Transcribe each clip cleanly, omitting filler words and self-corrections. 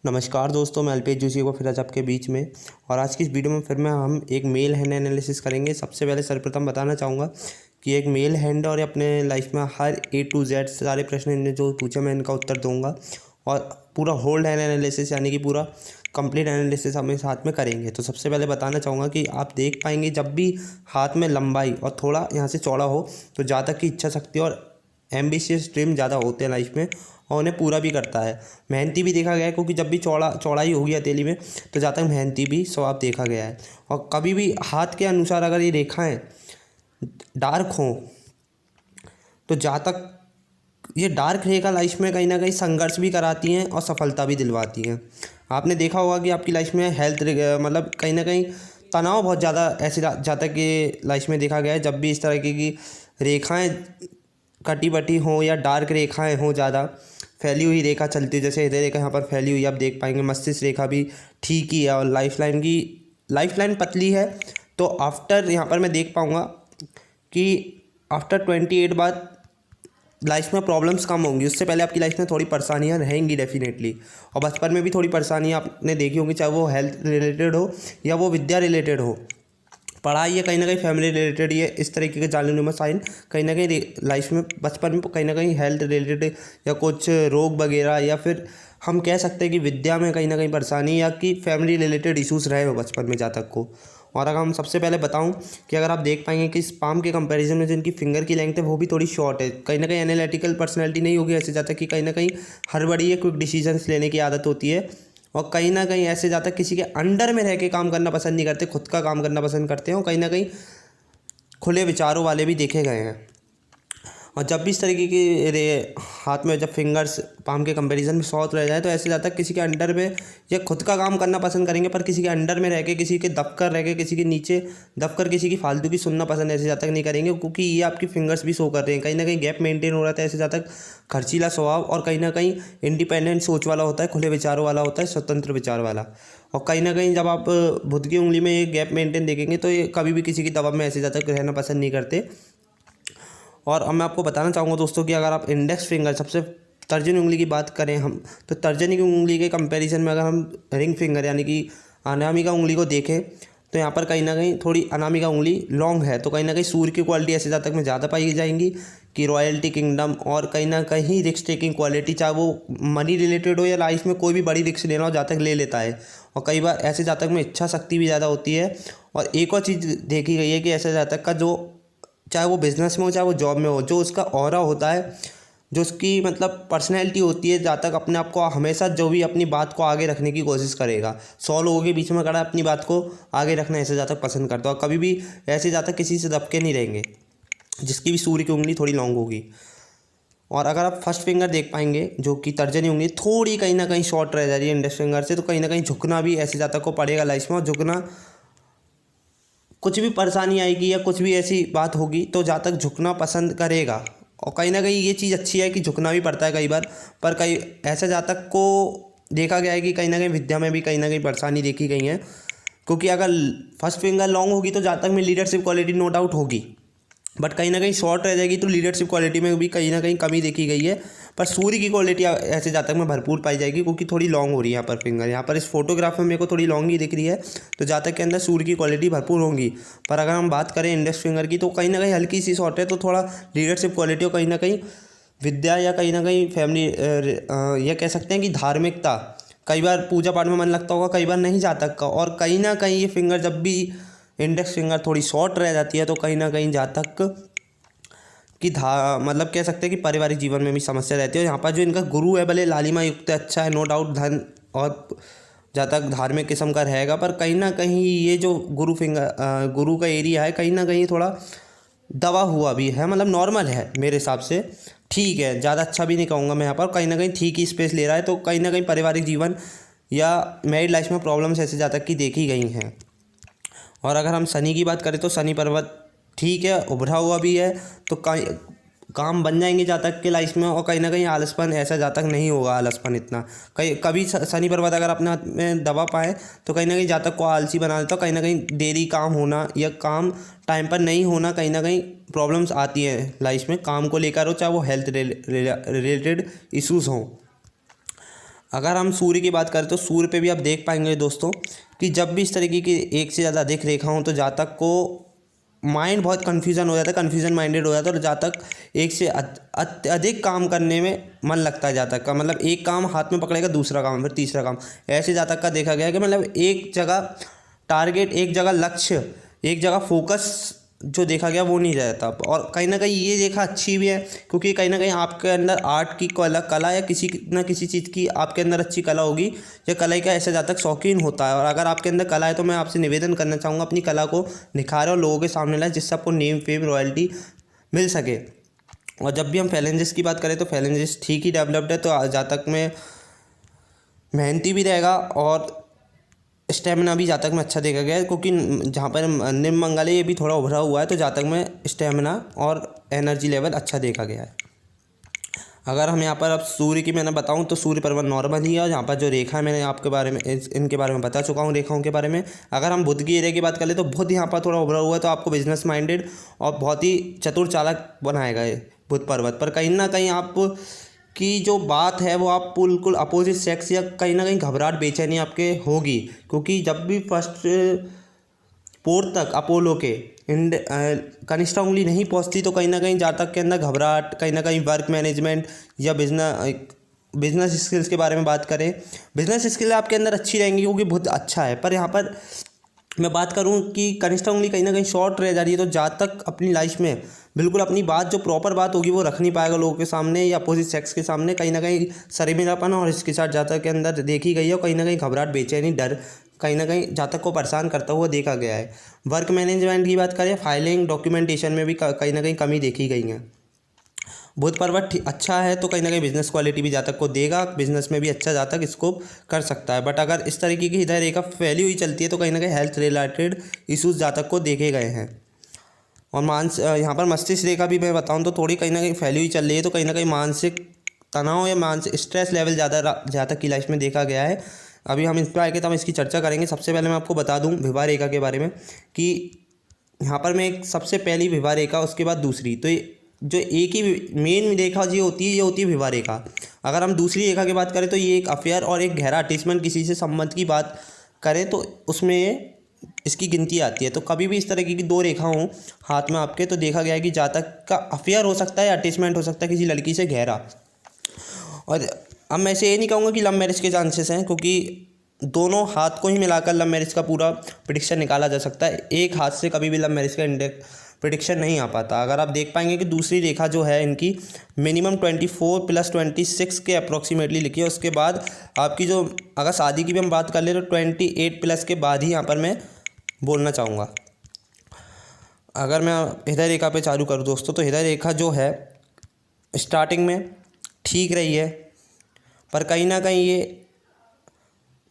नमस्कार दोस्तों, मैं अल्पेश जोशी को फिर आज आपके बीच में। और आज की इस वीडियो में फिर मैं हम एक मेल हैंड एनालिसिस करेंगे। सबसे पहले सर्वप्रथम बताना चाहूँगा कि एक मेल हैंड और अपने लाइफ में हर A to Z सारे प्रश्न इन्होंने जो पूछे मैं इनका उत्तर दूंगा। और पूरा होल्ड हैंड एनालिसिस यानी कि पूरा कंप्लीट एनालिसिस हम इस हाथ में करेंगे। तो सबसे पहले बताना चाहूँगा कि आप देख पाएंगे जब भी हाथ में लंबाई और थोड़ा यहाँ से चौड़ा हो तो ज़्यादा की इच्छा शक्ति और एम्बिशियस ड्रीम ज़्यादा होते हैं लाइफ में और उन्हें पूरा भी करता है। मेहनती भी देखा गया है, क्योंकि जब भी चौड़ाई होगी हथेली में तो ज़्यादा मेहनती भी स्वभाव देखा गया है। और कभी भी हाथ के अनुसार अगर ये रेखाएं डार्क हों तो जहाँ तक ये डार्क रेखा लाइफ में कहीं ना कहीं संघर्ष भी कराती हैं और सफलता भी दिलवाती हैं। आपने देखा होगा कि आपकी लाइफ में हेल्थ मतलब कहीं ना कहीं तनाव बहुत ज़्यादा ऐसे जाता कि लाइफ में देखा गया है। जब भी इस तरह की रेखाएं कटी बटी हों या डार्क रेखाएं हों, ज़्यादा फैली हुई रेखा चलती है, जैसे हृदय रेखा यहाँ पर फैली हुई आप देख पाएंगे। मस्तिष्क रेखा भी ठीक ही है और लाइफ लाइन पतली है। तो आफ्टर यहाँ पर मैं देख पाऊँगा कि आफ्टर 28 बाद लाइफ में प्रॉब्लम्स कम होंगी। उससे पहले आपकी लाइफ में थोड़ी परेशानियाँ रहेंगी डेफिनेटली। और बचपन में भी थोड़ी परेशानियाँ आपने देखी होंगी, चाहे वो हेल्थ रिलेटेड हो या वो विद्या रिलेटेड हो। पढ़ाई या कहीं ना कहीं फैमिली रिलेटेड, ये इस तरीके के जानलेवा साइन कहीं ना कहीं लाइफ में बचपन में कहीं ना कहीं हेल्थ रिलेटेड या कुछ रोग वगैरह, या फिर हम कह सकते हैं कि विद्या में कहीं ना कहीं परेशानी या कि फैमिली रिलेटेड इश्यूज़ रहे हो बचपन में जहाँ तक को। और अगर हम सबसे पहले बताऊं कि अगर आप देख पाएंगे कि इस पाम के कंपैरिजन में जो इनकी फिंगर की लेंथ है वो भी थोड़ी शॉर्ट है। कहीं ना कहीं एनालिटिकल पर्सनैलिटी नहीं होगी, ऐसे जाता है कि कहीं ना कहीं हड़बड़ी या क्विक डिसीजंस लेने की आदत होती है। और कहीं ना कहीं ऐसे जाता है किसी के अंडर में रह के काम करना पसंद नहीं करते, खुद का काम करना पसंद करते हैं। और कहीं ना कहीं खुले विचारों वाले भी देखे गए हैं। और जब भी इस तरीके की हाथ में जब फिंगर्स पाम के कंपैरिजन में शॉर्ट रह जाए तो ऐसे जाता है किसी के अंडर में या खुद का काम करना पसंद करेंगे, पर किसी के अंडर में रह के, किसी के दबकर रह के, किसी के नीचे दबकर किसी की फालतू की सुनना पसंद ऐसे जाता नहीं करेंगे, क्योंकि ये आपकी फिंगर्स भी शो कर रहे हैं। कहीं ना कहीं गैप मेंटेन हो रहा था, ऐसे जाता खर्चीला स्वभाव और कहीं ना कहीं इंडिपेंडेंट सोच वाला होता है, खुले विचारों वाला होता है, स्वतंत्र विचार वाला। और कहीं ना कहीं जब आप बुध की उंगली में ये गैप मेंटेन देखेंगे तो ये कभी भी किसी की दबाव में ऐसे जाता रहना पसंद नहीं करते। और अब मैं आपको बताना चाहूँगा दोस्तों कि अगर आप इंडेक्स फिंगर, सबसे तर्जनी उंगली की बात करें हम, तो तर्जनी की उंगली के कंपैरिजन में अगर हम रिंग फिंगर यानी कि अनामिका उंगली को देखें तो यहाँ पर कहीं ना कहीं थोड़ी अनामिका उंगली लॉन्ग है। तो कहीं ना कहीं सूर्य की क्वालिटी ऐसे ज़्यादा तक में ज़्यादा पाई जाएंगी कि रॉयल्टी किंगडम और कहीं ना कहीं रिस्क टेकिंग क्वालिटी, चाहे वो मनी रिलेटेड हो या लाइफ में कोई भी बड़ी रिस्क लेना हो, ज़्यादा तक ले लेता है। और कई बार ऐसे जातक में इच्छा शक्ति भी ज़्यादा होती है। और एक और चीज़ देखी गई है कि ऐसे जातक का जो, चाहे वो बिज़नेस में हो चाहे वो जॉब में हो, जो उसका ऑरा होता है, जो उसकी मतलब पर्सनैलिटी होती है, जहाँ तक अपने आप को हमेशा जो भी अपनी बात को आगे रखने की कोशिश करेगा। 100 लोगों के बीच में खड़ा अपनी बात को आगे रखना ऐसे जहाँ तक पसंद करता है। और कभी भी ऐसे जहाँ तक किसी से दबके नहीं रहेंगे, जिसकी भी सूर्य की उंगली थोड़ी लॉन्ग होगी। और अगर आप फर्स्ट फिंगर देख पाएंगे जो कि तर्जनी उंगली थोड़ी कहीं ना कहीं शॉर्ट रह जा रही है इंडेक्स फिंगर से, तो कहीं ना कहीं झुकना भी ऐसे जहाँ तक को पड़ेगा लाइफ में। और झुकना, कुछ भी परेशानी आएगी या कुछ भी ऐसी बात होगी तो जहाँ तक झुकना पसंद करेगा। और कहीं ना कहीं ये चीज़ अच्छी है कि झुकना भी पड़ता है कई बार, पर कई ऐसा जहाँ तक को देखा गया है कि कहीं ना कहीं विद्या में भी कहीं ना कहीं परेशानी देखी गई है। क्योंकि अगर फर्स्ट फिंगर लॉन्ग होगी तो जहाँ तक में लीडरशिप क्वालिटी नो डाउट होगी, बट कहीं ना कहीं शॉर्ट रह जाएगी तो लीडरशिप क्वालिटी में भी कहीं ना कहीं कमी देखी गई है। पर सूर्य की क्वालिटी ऐसे जातक में भरपूर पाई जाएगी, क्योंकि थोड़ी लॉन्ग हो रही है यहाँ पर फिंगर। यहाँ पर इस फोटोग्राफ में मेरे को थोड़ी लॉन्ग ही दिख रही है, तो जातक के अंदर सूर्य की क्वालिटी भरपूर होंगी। पर अगर हम बात करें इंडेक्स फिंगर की तो कहीं ना कहीं हल्की सी शॉर्ट है, तो थोड़ा लीडरशिप क्वालिटी और कहीं ना कहीं विद्या या कहीं ना कहीं फैमिली, यह कह सकते हैं कि धार्मिकता, कई बार पूजा पाठ में मन लगता होगा, कई बार नहीं जातक का। और कहीं ना कहीं ये फिंगर जब भी इंडेक्स फिंगर थोड़ी शॉर्ट रह जाती है तो कहीं ना कहीं जातक कि मतलब कह सकते हैं कि पारिवारिक जीवन में भी समस्या रहती है। यहाँ पर जो इनका गुरु है भले लालिमा युक्त है, अच्छा है, नो डाउट, धन और जहाँ तक धार्मिक किस्म का रहेगा, पर कहीं ना कहीं ये जो गुरु का एरिया है कहीं ना कहीं थोड़ा दबा हुआ भी है, मतलब नॉर्मल है मेरे हिसाब से, ठीक है, ज़्यादा अच्छा भी नहीं कहूँगा मैं यहाँ पर, कहीं ना कहीं ठीक ही स्पेस ले रहा है। तो कहीं ना कहीं पारिवारिक जीवन या मैरिड लाइफ में प्रॉब्लम्स ऐसे ज़्यादा की देखी गई हैं। और अगर हम शनि की बात करें तो शनि पर्वत ठीक है, उभरा हुआ भी है, तो काम बन जाएंगे जातक के लाइफ में। और कहीं ना कहीं आलसपन ऐसा जातक नहीं होगा, आलसपन इतना कभी शनि पर्वत अगर अपने हाथ में दबा पाए तो कहीं ना कहीं जातक को आलसी बना देता है। कहीं ना कहीं देरी काम होना या काम टाइम पर नहीं होना, कहीं ना कहीं प्रॉब्लम्स आती हैं लाइफ में, काम को लेकर हो चाहे वो हेल्थ रिलेटेड इश्यूज़ हों। अगर हम सूर्य की बात करें तो सूर्य पे भी आप देख पाएंगे दोस्तों कि जब भी इस तरीके की एक से ज़्यादा अधिक रेखा हो तो जातक को माइंड बहुत कन्फ्यूज़न हो जाता है, कन्फ्यूज़न माइंडेड हो जाता है और जातक एक से अधिक काम करने में मन लगता है जातक का। मतलब एक काम हाथ में पकड़ेगा, दूसरा काम, फिर तीसरा काम, ऐसे जातक का देखा गया है कि मतलब एक जगह टारगेट, एक जगह लक्ष्य, एक जगह फोकस जो देखा गया वो नहीं रहता। और कहीं ना कहीं ये रेखा अच्छी भी है क्योंकि कहीं ना कहीं आपके अंदर आर्ट की कला या किसी न किसी चीज़ की आपके अंदर अच्छी कला होगी, या कला का ऐसे जातक शौकीन होता है। और अगर आपके अंदर कला है तो मैं आपसे निवेदन करना चाहूँगा अपनी कला को निखारें और लोगों के सामने लाएं, जिससे आपको नेम फेम रॉयल्टी मिल सके। और जब भी हम फैलेंजेस की बात करें तो फैलेंजेस ठीक ही डेवलप्ड है, तो जातक में मेहनती भी रहेगा और स्टेमिना भी जातक में अच्छा देखा गया है क्योंकि जहाँ पर निम्न मंगल है ये भी थोड़ा उभरा हुआ है, तो जातक में स्टेमिना और एनर्जी लेवल अच्छा देखा गया है। अगर हम यहाँ पर अब सूर्य की मैंने बताऊँ तो सूर्य पर्वत नॉर्मल ही है, और यहाँ पर जो रेखा है मैंने आपके बारे में इनके बारे में बता चुका हूँ रेखाओं के बारे में। अगर हम बुध की एरिया की बात करें तो बुध यहाँ पर थोड़ा उभरा हुआ है, तो आपको बिजनेस माइंडेड और बहुत ही चतुर चालाक बनाएगा ये बुध पर्वत। पर कहीं ना कहीं आप की जो बात है वो आप बिल्कुल अपोजिट सेक्स या कहीं ना कहीं घबराहट बेचैनी आपके होगी, क्योंकि जब भी फर्स्ट पोर तक अपोलो के कनिष्ठा उंगली नहीं पहुंचती तो कहीं ना कहीं जातक के अंदर घबराहट, कहीं ना कहीं वर्क मैनेजमेंट या बिजनेस स्किल्स के बारे में बात करें, बिजनेस स्किल आपके अंदर अच्छी रहेंगी क्योंकि बहुत अच्छा है। पर यहाँ पर मैं बात करूं कि कनिष्ठा उंगली कहीं ना कहीं शॉर्ट रह जा रही है, तो जातक अपनी लाइफ में बिल्कुल अपनी बात जो प्रॉपर बात होगी वो रख नहीं पाएगा लोगों के सामने या अपोजिट सेक्स के सामने। कहीं ना कहीं शर्मिलापन और इसके साथ जातक के अंदर देखी गई है, और कहीं ना कहीं घबराहट, बेचैनी, डर कहीं ना कहीं जातक को परेशान करता हुआ देखा गया है। वर्क मैनेजमेंट की बात करें, फाइलिंग, डॉक्यूमेंटेशन में भी कहीं ना कहीं कमी देखी गई है। बुध पर्वत अच्छा है तो कहीं ना कहीं बिजनेस क्वालिटी भी जातक को देगा, बिजनेस में भी अच्छा जातक स्कोप कर सकता है। बट अगर इस तरीके की इधर रेखा फैली हुई चलती है तो कहीं ना कहीं हेल्थ रिलेटेड इश्यूज जातक को देखे गए हैं। और यहाँ पर मस्तिष्क रेखा भी मैं बताऊँ तो थोड़ी कहीं ना कहीं फैली हुई चल रही है, तो कहीं ना कहीं मानसिक तनाव या मानसिक स्ट्रेस लेवल ज़्यादा जातक की लाइफ में देखा गया है। अभी हम इस पर आएंगे तो हम इसकी चर्चा करेंगे। सबसे पहले मैं आपको बता दूँ विवाह रेखा के बारे में कि यहाँ पर मैं एक सबसे पहली विवाह रेखा, उसके बाद दूसरी, तो जो एक ही मेन रेखा ये होती है विवाह रेखा। अगर हम दूसरी रेखा की बात करें तो ये एक अफेयर और एक गहरा अटैचमेंट, किसी से संबंध की बात करें तो उसमें इसकी गिनती आती है। तो कभी भी इस तरीके की दो रेखा हों हाथ में आपके तो देखा गया है कि जातक का अफेयर हो सकता है, अटैचमेंट हो सकता है किसी लड़की से गहरा। और अब मैं ऐसे ये नहीं कहूँगा कि लव मैरिज के चांसेस हैं, क्योंकि दोनों हाथ को ही मिलाकर लव मैरिज का पूरा प्रेडिक्शन निकाला जा सकता है। एक हाथ से कभी भी लव मैरिज का प्रेडिक्शन नहीं आ पाता। अगर आप देख पाएंगे कि दूसरी रेखा जो है इनकी मिनिमम 24 + 26 के अप्रॉक्सीमेटली लिखी है। उसके बाद आपकी जो अगर शादी की भी हम बात कर ले तो 28+ के बाद ही यहाँ पर मैं बोलना चाहूँगा। अगर मैं हृदय रेखा पे चालू करूँ दोस्तों, तो हृदय रेखा जो है स्टार्टिंग में ठीक रही है, पर कहीं ना कहीं ये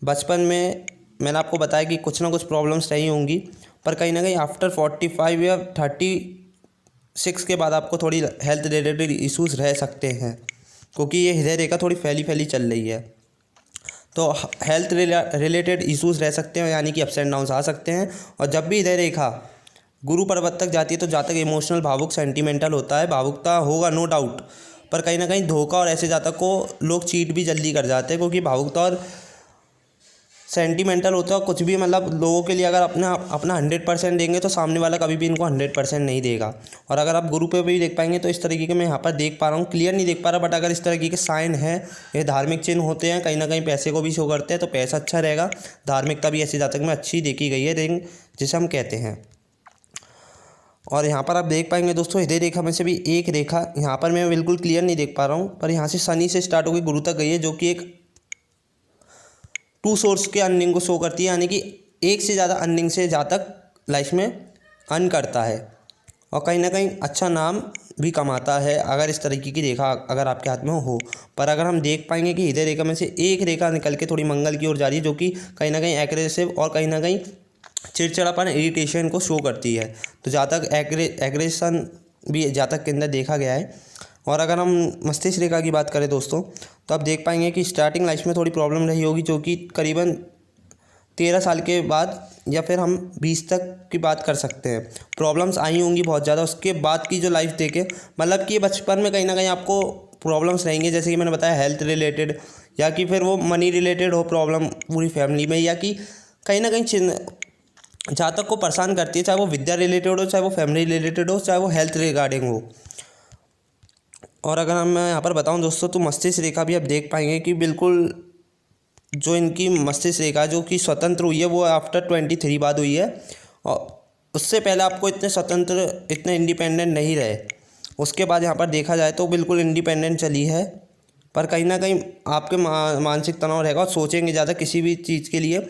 बचपन में मैंने आपको बताया कि कुछ ना कुछ प्रॉब्लम्स रही होंगी, पर कहीं ना कहीं आफ्टर 45 या 36 के बाद आपको थोड़ी हेल्थ रिलेटेड इश्यूज़ रह सकते हैं, क्योंकि ये हृदय रेखा थोड़ी फैली चल रही है। तो हेल्थ रिलेटेड इश्यूज़ रह सकते हैं, यानी कि अप्स एंड डाउन्स आ सकते हैं। और जब भी हृदय रेखा गुरु पर्वत तक जाती है तो जातक इमोशनल, भावुक, सेंटिमेंटल होता है। भावुकता होगा नो डाउट, पर कहीं ना कहीं धोखा और ऐसे जातक को लोग चीट भी जल्दी कर जाते हैं, क्योंकि भावुकता और सेंटिमेंटल होता है। कुछ भी मतलब लोगों के लिए अगर अपना 100% देंगे तो सामने वाला कभी भी इनको 100% नहीं देगा। और अगर आप गुरु पे भी देख पाएंगे तो इस तरीके के मैं यहाँ पर देख पा रहा हूँ, क्लियर नहीं देख पा रहा, बट अगर इस तरीके के साइन है, ये धार्मिक चिन्ह होते हैं, कहीं ना कहीं पैसे को भी शो करते हैं, तो पैसा अच्छा रहेगा। धार्मिकता भी ऐसे जातक में अच्छी देखी गई है, रिंग जिसे हम कहते हैं। और यहाँ पर आप देख पाएंगे दोस्तों हृदय रेखा में से भी एक रेखा यहाँ पर मैं बिल्कुल क्लियर नहीं देख पा रहा हूँ, पर यहाँ से शनि से स्टार्ट होकर गुरु तक गई है, जो कि एक 2 सोर्स के अर्निंग को शो करती है, यानी कि एक से ज़्यादा अर्निंग से जातक लाइफ में अर्न करता है और कहीं ना कहीं अच्छा नाम भी कमाता है, अगर इस तरीके की रेखा अगर आपके हाथ में हो। पर अगर हम देख पाएंगे कि हृदय रेखा में से एक रेखा निकल के थोड़ी मंगल की ओर जा रही है, जो कि कहीं ना कहीं एग्रेसिव और कहीं ना कहीं चिड़चिड़ापन, इरिटेशन को शो करती है, तो जातक एग्रेशन भी जातक के अंदर देखा गया है। और अगर हम मस्तिष्क रेखा की बात करें दोस्तों, तो आप देख पाएंगे कि स्टार्टिंग लाइफ में थोड़ी प्रॉब्लम रही होगी, जो कि करीबन 13 साल के बाद या फिर हम 20 तक की बात कर सकते हैं, प्रॉब्लम्स आई होंगी बहुत ज़्यादा। उसके बाद की जो लाइफ देखे, मतलब कि बचपन में कहीं ना कहीं आपको प्रॉब्लम्स रहेंगी, जैसे कि मैंने बताया हेल्थ रिलेटेड या कि फिर वो मनी रिलेटेड हो प्रॉब्लम पूरी फैमिली में, या कि कहीं ना कहीं जातक को परेशान करती है, चाहे वो विद्या रिलेटेड हो, चाहे वो फैमिली रिलेटेड हो, चाहे वो हेल्थ रिगार्डिंग हो। और अगर मैं यहाँ पर बताऊँ दोस्तों तो मस्तिष्क रेखा भी आप देख पाएंगे कि बिल्कुल जो इनकी मस्तिष्क रेखा जो कि स्वतंत्र हुई है वो आफ्टर 23 बाद हुई है, और उससे पहले आपको इतने स्वतंत्र इतने इंडिपेंडेंट नहीं रहे। उसके बाद यहाँ पर देखा जाए तो बिल्कुल इंडिपेंडेंट चली है, पर कहीं ना कहीं आपके मानसिक तनाव रहेगा और सोचेंगे ज़्यादा किसी भी चीज़ के लिए,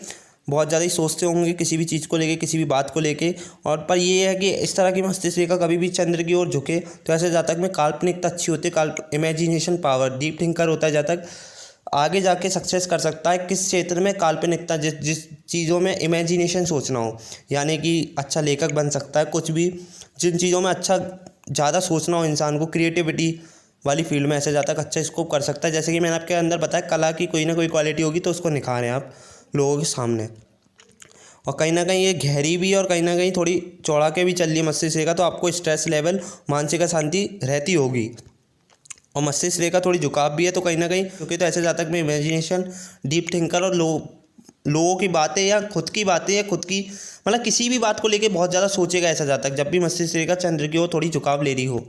बहुत ज़्यादा ही सोचते होंगे किसी भी चीज़ को लेके, किसी भी बात को लेके। और पर ये है कि इस तरह की मस्तिष्क रेखा कभी भी चंद्र की ओर झुके तो ऐसे जातक में काल्पनिकता अच्छी होती है, इमेजिनेशन पावर, डीप थिंकर होता है जातक, आगे जाके सक्सेस कर सकता है किस क्षेत्र में काल्पनिकता, जिस चीज़ों में इमेजिनेशन सोचना हो, यानी कि अच्छा लेखक बन सकता है, कुछ भी जिन चीज़ों में अच्छा ज़्यादा सोचना हो इंसान को, क्रिएटिविटी वाली फील्ड में ऐसे जातक अच्छा स्कोप कर सकता है। जैसे कि मैंने आपके अंदर बताया कला की कोई ना कोई क्वालिटी होगी तो उसको निखारें आप लोगों के सामने। और कहीं ना कहीं ये गहरी भी और कहीं ना कहीं थोड़ी चौड़ा के भी चल रही है मस्तिष्क रेखा, तो आपको स्ट्रेस लेवल, मानसिक अशांति रहती होगी। और मस्तिष्क रेखा थोड़ी झुकाव भी है, तो कहीं ना कहीं क्योंकि तो ऐसे जातक में इमेजिनेशन, डीप थिंकर और लोगों की बातें या खुद की बातें या खुद की मतलब किसी भी बात को लेके बहुत ज़्यादा सोचेगा ऐसा जातक, जब भी मस्तिष्क रेखा चंद्र की ओर थोड़ी झुकाव ले रही हो।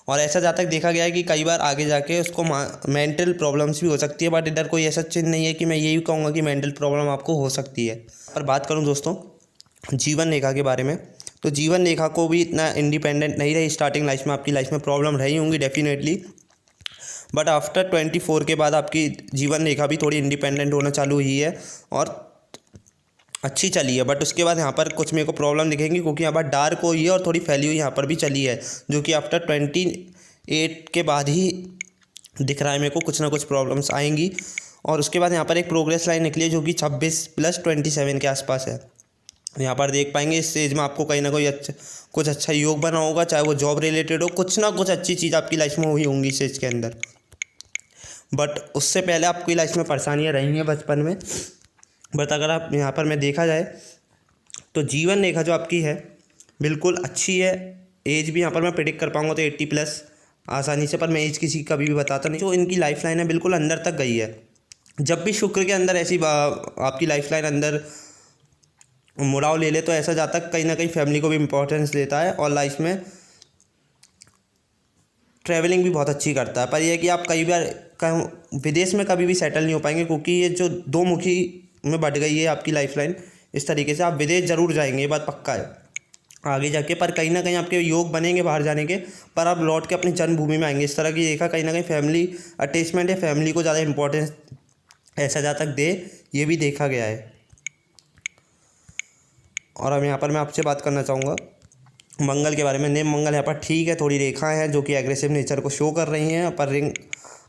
और ऐसा जातक देखा गया है कि कई बार आगे जाके उसको मेंटल प्रॉब्लम्स भी हो सकती है, बट इधर कोई ऐसा चिन्ह नहीं है कि मैं यही कहूँगा कि मेंटल प्रॉब्लम आपको हो सकती है। पर बात करूँ दोस्तों जीवन रेखा के बारे में, तो जीवन रेखा को भी इतना इंडिपेंडेंट नहीं रही स्टार्टिंग लाइफ में, आपकी लाइफ में प्रॉब्लम रही होंगी डेफिनेटली, बट आफ्टर 24 के बाद आपकी जीवन रेखा भी थोड़ी इंडिपेंडेंट होना चालू हुई है और अच्छी चली है। बट उसके बाद यहाँ पर कुछ मेरे को प्रॉब्लम दिखेंगी, क्योंकि यहाँ पर डार्क हुई है और थोड़ी फैली हुई यहाँ पर भी चली है, जो कि आफ्टर 28 के बाद ही दिख रहा है मेरे को, कुछ ना कुछ प्रॉब्लम्स आएंगी। और उसके बाद यहाँ पर एक प्रोग्रेस लाइन निकली है जो कि 26+27 के आसपास है। यहाँ पर देख पाएंगे इस स्टेज में आपको कहीं ना कोई कुछ अच्छा योग बना होगा, चाहे वो जॉब रिलेटेड हो, कुछ ना कुछ अच्छी चीज़ आपकी लाइफ में हुई होंगी स्टेज के अंदर। बट उससे पहले आपकी लाइफ में परेशानियाँ रही हैं बचपन में। बट अगर आप यहाँ पर मैं देखा जाए तो जीवन रेखा जो आपकी है बिल्कुल अच्छी है। एज भी यहाँ पर मैं प्रेडिक्ट कर पाऊँगा तो 80+ आसानी से, पर मैं एज किसी कभी भी बताता नहीं। जो इनकी लाइफ लाइन है बिल्कुल अंदर तक गई है। जब भी शुक्र के अंदर ऐसी आपकी लाइफ लाइन अंदर मुड़ाव ले ले तो ऐसा जाता कहीं ना कहीं फैमिली को भी इम्पोर्टेंस देता है और लाइफ में ट्रैवलिंग भी बहुत अच्छी करता है। पर यह कि आप कई बार विदेश में कभी भी सेटल नहीं हो पाएंगे, क्योंकि ये जो दो मुखी में बढ़ गई है आपकी लाइफ लाइन इस तरीके से। आप विदेश ज़रूर जाएंगे, ये बात पक्का है आगे जाके, पर कहीं ना कहीं आपके योग बनेंगे बाहर जाने के, पर आप लौट के अपनी जन्मभूमि में आएंगे। इस तरह की देखा कहीं ना कहीं फैमिली अटैचमेंट या फैमिली को ज़्यादा इंपॉर्टेंस ऐसा जातक दे, ये भी देखा गया है। और अब यहाँ पर मैं आपसे बात करना चाहूँगा मंगल के बारे में। निम मंगल यहाँ पर ठीक है, थोड़ी रेखाएं हैं जो कि एग्रेसिव नेचर को शो कर रही हैं, पर रिंग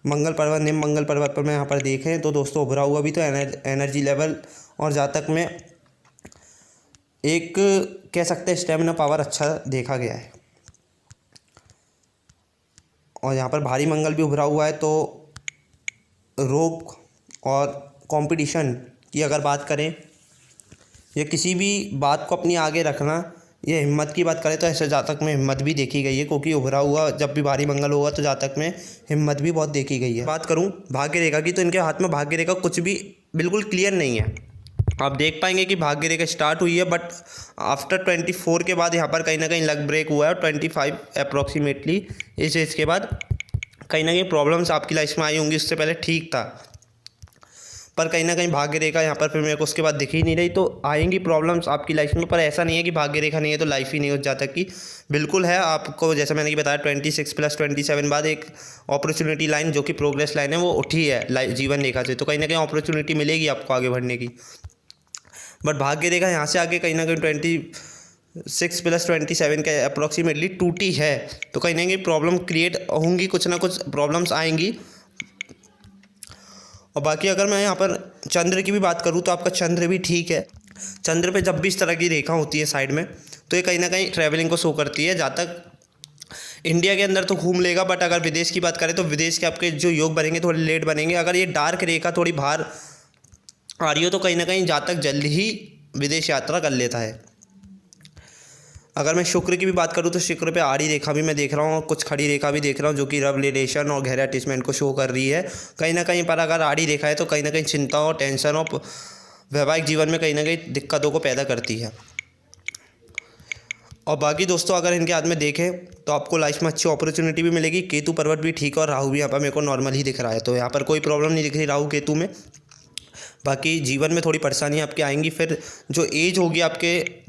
मंगल पर्वत, निम मंगल पर्वत पर मैं यहाँ पर देखें तो दोस्तों उभरा हुआ भी तो एनर्जी लेवल और जातक में एक कह सकते हैं स्टेमिना पावर अच्छा देखा गया है। और यहाँ पर भारी मंगल भी उभरा हुआ है, तो रोग और कंपटीशन की अगर बात करें या किसी भी बात को अपनी आगे रखना, ये हिम्मत की बात करें तो ऐसे जातक में हिम्मत भी देखी गई है, क्योंकि उभरा हुआ जब भी भारी मंगल होगा तो जातक में हिम्मत भी बहुत देखी गई है। बात करूं भाग्य रेखा की, तो इनके हाथ में भाग्य रेखा कुछ भी बिल्कुल क्लियर नहीं है। आप देख पाएंगे कि भाग्य रेखा स्टार्ट हुई है, बट आफ्टर 24 के बाद यहाँ पर कहीं ना कहीं लक ब्रेक हुआ है। और 25 अप्रॉक्सीमेटली इस एज के बाद कहीं ना कहीं प्रॉब्लम्स आपकी लाइफ में आई होंगी, उससे पहले ठीक था, पर कहीं ना कहीं भाग्य रेखा यहाँ पर फिर मेरे को उसके बाद दिख ही नहीं रही। तो आएंगी प्रॉब्लम्स आपकी लाइफ में, पर ऐसा नहीं है कि भाग्य रेखा नहीं है तो लाइफ ही नहीं हो जाता कि बिल्कुल है। आपको जैसे मैंने कि बताया 26+27 बाद एक अपॉर्चुनिटी लाइन जो कि प्रोग्रेस लाइन है वो उठी है जीवन रेखा से, तो कहीं ना कहीं अपॉर्चुनिटी मिलेगी आपको आगे बढ़ने की। बट भाग्य रेखा यहाँ से आगे कहीं ना कहीं 26+27 के अप्रॉक्सीमेटली टूटी है, तो कहीं ना कहीं प्रॉब्लम क्रिएट होंगी, कुछ ना कुछ प्रॉब्लम्स आएंगी। और बाकी अगर मैं यहाँ पर चंद्र की भी बात करूँ तो आपका चंद्र भी ठीक है। चंद्र पे जब भी इस तरह की रेखा होती है साइड में तो ये कहीं ना कहीं ट्रैवलिंग को शो करती है। जहाँ तक इंडिया के अंदर तो घूम लेगा, बट अगर विदेश की बात करें तो विदेश के आपके जो योग बनेंगे थोड़े लेट बनेंगे। अगर ये डार्क रेखा थोड़ी बाहर आ रही हो तो कहीं ना कहीं जहाँ तक जल्दी ही विदेश यात्रा कर लेता है। अगर मैं शुक्र की भी बात करूँ तो शुक्र पे आड़ी रेखा भी मैं देख रहा हूँ और कुछ खड़ी रेखा भी देख रहा हूँ जो कि लव रिलेशन और गहरे अटैचमेंट को शो कर रही है। कहीं ना कहीं पर अगर आड़ी रेखा है तो कहीं ना कहीं चिंता और टेंशन और वैवाहिक जीवन में कहीं ना कहीं दिक्कतों को पैदा करती है। और बाकी दोस्तों अगर इनके हाथ में देखें तो आपको लाइफ में अच्छी अपॉर्चुनिटी भी मिलेगी। केतु पर्वत भी ठीक है और राहु भी यहाँ पर मेरे को नॉर्मल ही दिख रहा है, तो यहाँ पर कोई प्रॉब्लम नहीं दिख रही राहु केतु में। बाकी जीवन में थोड़ी परेशानी आपकी आएंगी। फिर जो एज होगी आपके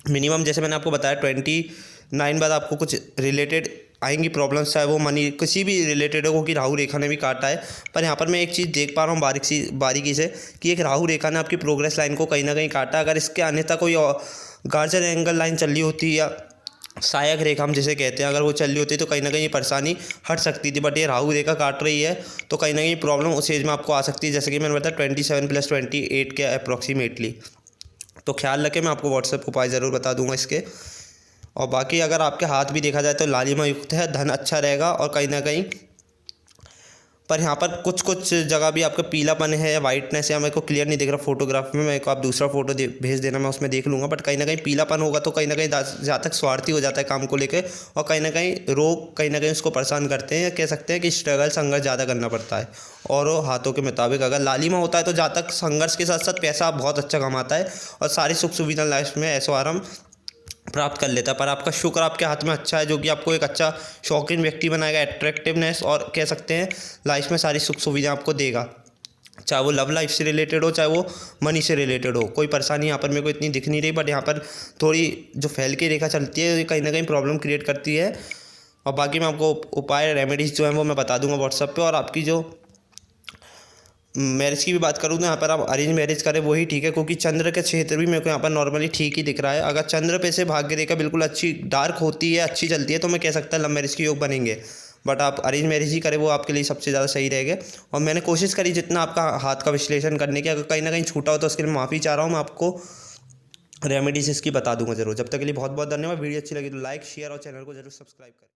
मिनिमम, जैसे मैंने आपको बताया 29 बाद आपको कुछ रिलेटेड आएंगी प्रॉब्लम्स, चाहे वो मनी किसी भी रिलेटेड हो कि राहु रेखा ने भी काटा है। पर यहाँ पर मैं एक चीज़ देख पा रहा हूँ बारीकी से कि एक राहु रेखा ने आपकी प्रोग्रेस लाइन को कहीं ना कहीं काटा। अगर इसके अन्यथा कोई गार्जियन एंगल लाइन चल रही होती या सहायक रेखा हम जिसे कहते हैं, अगर वो चल रही होती तो कहीं ना कहीं परेशानी हट सकती थी। बट ये राहु रेखा काट रही है तो कहीं ना कहीं प्रॉब्लम उस एज में आपको आ सकती है, जैसे कि मैंने बताया 27 + 28 के अप्रॉक्सीमेटली। तो ख्याल रखें, मैं आपको व्हाट्सएप उपाय ज़रूर बता दूंगा इसके। और बाकी अगर आपके हाथ भी देखा जाए तो लालिमा युक्त है, धन अच्छा रहेगा। और कहीं ना कहीं पर यहाँ पर कुछ जगह भी आपका पीलापन है या वाइटनेस है, मेरे को क्लियर नहीं दिख रहा फोटोग्राफ में, मेरे को आप दूसरा फोटो भेज देना, मैं उसमें देख लूँगा। बट कहीं ना कहीं पीलापन होगा तो कहीं ना कहीं जहाँ तक स्वार्थी हो जाता है काम को लेकर, और कहीं ना कहीं रोग कहीं ना कहीं उसको परेशान करते हैं, या कह सकते हैं कि स्ट्रगल संघर्ष ज़्यादा करना पड़ता है। और वो हाथों के मुताबिक अगर लालिमा होता है तो जहाँ तक संघर्ष के साथ साथ पैसा बहुत अच्छा कमाता है और सारी सुख सुविधा लाइफ में ऐसो आराम प्राप्त कर लेता है। पर आपका शुक्र आपके हाथ में अच्छा है, जो कि आपको एक अच्छा शौकीन व्यक्ति बनाएगा, अट्रैक्टिवनेस, और कह सकते हैं लाइफ में सारी सुख सुविधा आपको देगा, चाहे वो लव लाइफ से रिलेटेड हो चाहे वो मनी से रिलेटेड हो। कोई परेशानी यहाँ पर मेरे को इतनी दिख नहीं रही, बट यहाँ पर थोड़ी जो फैल की रेखा चलती है कहीं ना कहीं प्रॉब्लम क्रिएट करती है। और बाकी मैं आपको उपाय रेमेडीज़ जो हैं वो मैं बता दूंगा व्हाट्सएप पे। और आपकी जो मैरिज की भी बात करूँ तो यहाँ पर आप अरेंज मैरिज करें वही ठीक है, क्योंकि चंद्र के क्षेत्र भी मेरे को यहाँ पर नॉर्मली ठीक ही दिख रहा है। अगर चंद्र पे से भाग्य रेखा बिल्कुल अच्छी डार्क होती है, अच्छी चलती है, तो मैं कह सकता लव मैरिज के योग बनेंगे। बट आप अरेंज मैरिज ही करें, वो आपके लिए सबसे ज़्यादा सही रहेगा। और मैंने कोशिश करी जितना आपका हाथ का विश्लेषण करने की, अगर कहीं ना कहीं छूटा हो तो उसके लिए माफ़ी चाह रहा हूँ। मैं आपको रेमेडीज इसकी बता दूंगा ज़रूर। जब तक के लिए बहुत बहुत धन्यवाद। वीडियो अच्छी लगी तो लाइक शेयर और चैनल को जरूर सब्सक्राइब करें।